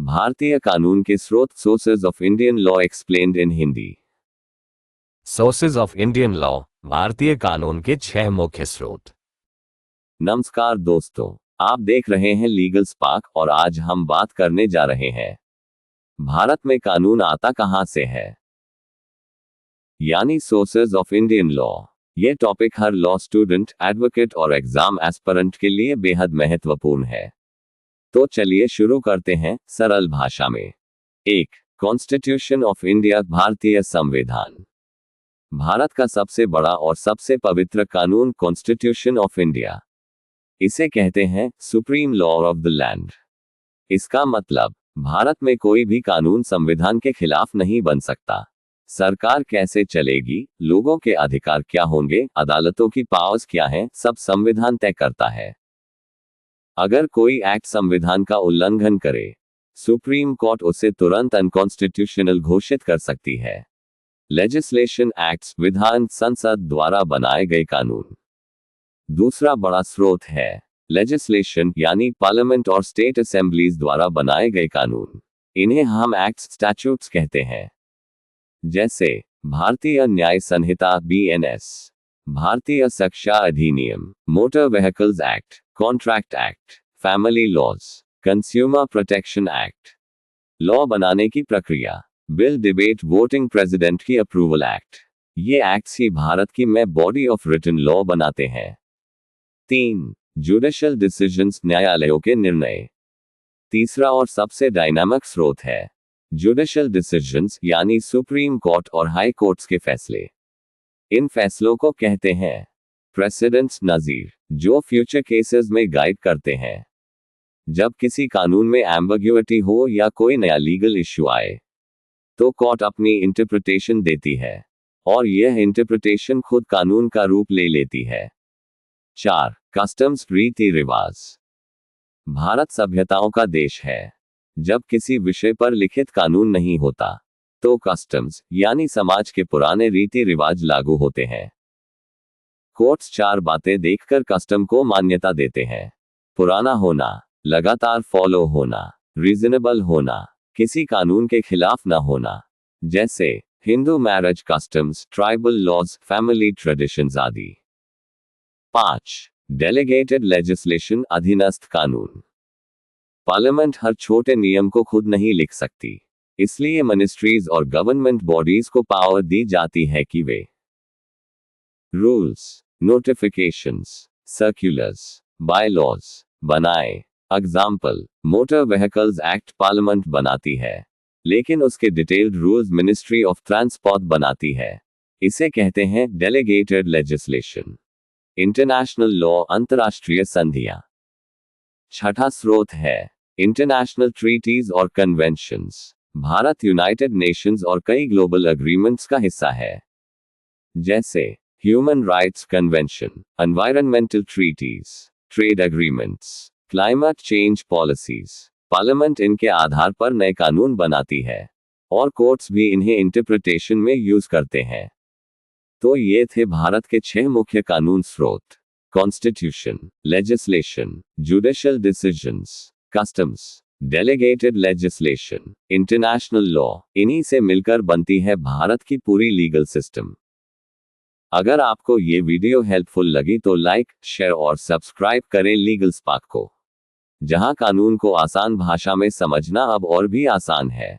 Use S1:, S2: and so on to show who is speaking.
S1: भारतीय कानून के स्रोत, sources of Indian law explained in Hindi.
S2: Sources of Indian law, भारतीय कानून के 6 मुख्य स्रोत।
S1: नमस्कार दोस्तों, आप देख रहे हैं लीगल स्पार्क और आज हम बात करने जा रहे हैं भारत में कानून आता कहां से है, यानी सोर्सेज ऑफ इंडियन लॉ। यह टॉपिक हर लॉ स्टूडेंट, एडवोकेट और एग्जाम एस्पिरेंट के लिए बेहद महत्वपूर्ण है। तो चलिए शुरू करते हैं सरल भाषा में। 1. कॉन्स्टिट्यूशन ऑफ इंडिया, भारतीय संविधान। भारत का सबसे बड़ा और सबसे पवित्र कानून कॉन्स्टिट्यूशन ऑफ इंडिया। इसे कहते हैं supreme law of the land. इसका मतलब भारत में कोई भी कानून संविधान के खिलाफ नहीं बन सकता। सरकार कैसे चलेगी, लोगों के अधिकार क्या होंगे, अदालतों की पावर्स क्या हैं, सब संविधान तय करता है। अगर कोई एक्ट संविधान का उल्लंघन करे, सुप्रीम कोर्ट उसे तुरंत अनकॉन्स्टिट्यूशनल घोषित कर सकती है। लेजिस्लेशन एक्ट्स, विधान संसद द्वारा बनाए गए कानून। दूसरा बड़ा स्रोत है लेजिस्लेशन, यानी पार्लियामेंट और स्टेट असेंबलीज द्वारा बनाए गए कानून। इन्हें हम एक्ट्स, स्टैट्यूट्स कहते हैं। जैसे भारतीय न्याय संहिता BNS, भारतीय शिक्षा अधिनियम, motor vehicles act, contract act, family laws, consumer protection act. Law बनाने की प्रक्रिया, बिल, डिबेट, वोटिंग, प्रेसिडेंट की अप्रूवल एक्ट। ये एक्ट्स ही भारत की में बॉडी ऑफ रिटन लॉ बनाते हैं। 3. जुडिशियल डिसीजंस, न्यायालयों के निर्णय। तीसरा और सबसे डायनामिक स्रोत है जुडिशियल डिसीजंस, यानी सुप्रीम कोर्ट और हाई कोर्ट्स के फैसले। इन फैसलों को कहते हैं प्रेसिडेंट्स, नजीर, जो फ्यूचर केसेस में गाइड करते हैं। जब किसी कानून में एम्बिग्युइटी हो या कोई नया लीगल इश्यू आए, तो कोर्ट अपनी इंटरप्रिटेशन देती है और यह इंटरप्रिटेशन खुद कानून का रूप ले लेती है। 4. कस्टम्स, रीति रिवाज। भारत सभ्यताओं का देश है। जब किसी विषय पर लिखित कानून नहीं होता, तो कस्टम्स, यानी समाज के पुराने रीति रिवाज लागू होते हैं। कोर्ट्स 4 बातें देखकर कस्टम को मान्यता देते हैं। पुराना होना, लगातार फॉलो होना, रीजनेबल होना, किसी कानून के खिलाफ न होना, जैसे Hindu marriage customs, tribal laws, family traditions आदि। 5. डेलीगेटेड लेजिस्लेशन, अधीनस्थ कानून। पार्लियामेंट हर छोटे नियम को खुद नहीं लिख सकती, इसलिए मिनिस्ट्रीज और गवर्नमेंट बॉडीज को पावर दी जाती है कि वे रूल्स, नोटिफिकेशंस, सर्कुलर्स, बायलॉज बनाए। Example, motor vehicles act parliament बनाती है, लेकिन उसके detailed rules ministry of transport बनाती है। इसे कहते हैं डेलीगेटेड लेजिस्लेशन। इंटरनेशनल लॉ, अंतर्राष्ट्रीय संधियां। छठा स्रोत है इंटरनेशनल ट्रीटीज और कन्वेंशंस। भारत यूनाइटेड नेशंस और कई ग्लोबल एग्रीमेंट्स का हिस्सा है, जैसे human rights convention, environmental treaties, trade agreements, climate change policies. Parliament इनके आधार पर नए कानून बनाती है और कोर्ट्स भी इन्हें इंटरप्रिटेशन में यूज करते हैं। तो ये थे भारत के 6 मुख्य कानून स्रोत: constitution, legislation, judicial decisions, customs, delegated legislation, international law. इन्हीं से मिलकर बनती है भारत की पूरी लीगल सिस्टम। अगर आपको ये वीडियो हेल्पफुल लगी तो लाइक, शेयर और सब्सक्राइब करें लीगल स्पार्क को, जहां कानून को आसान भाषा में समझना अब और भी आसान है।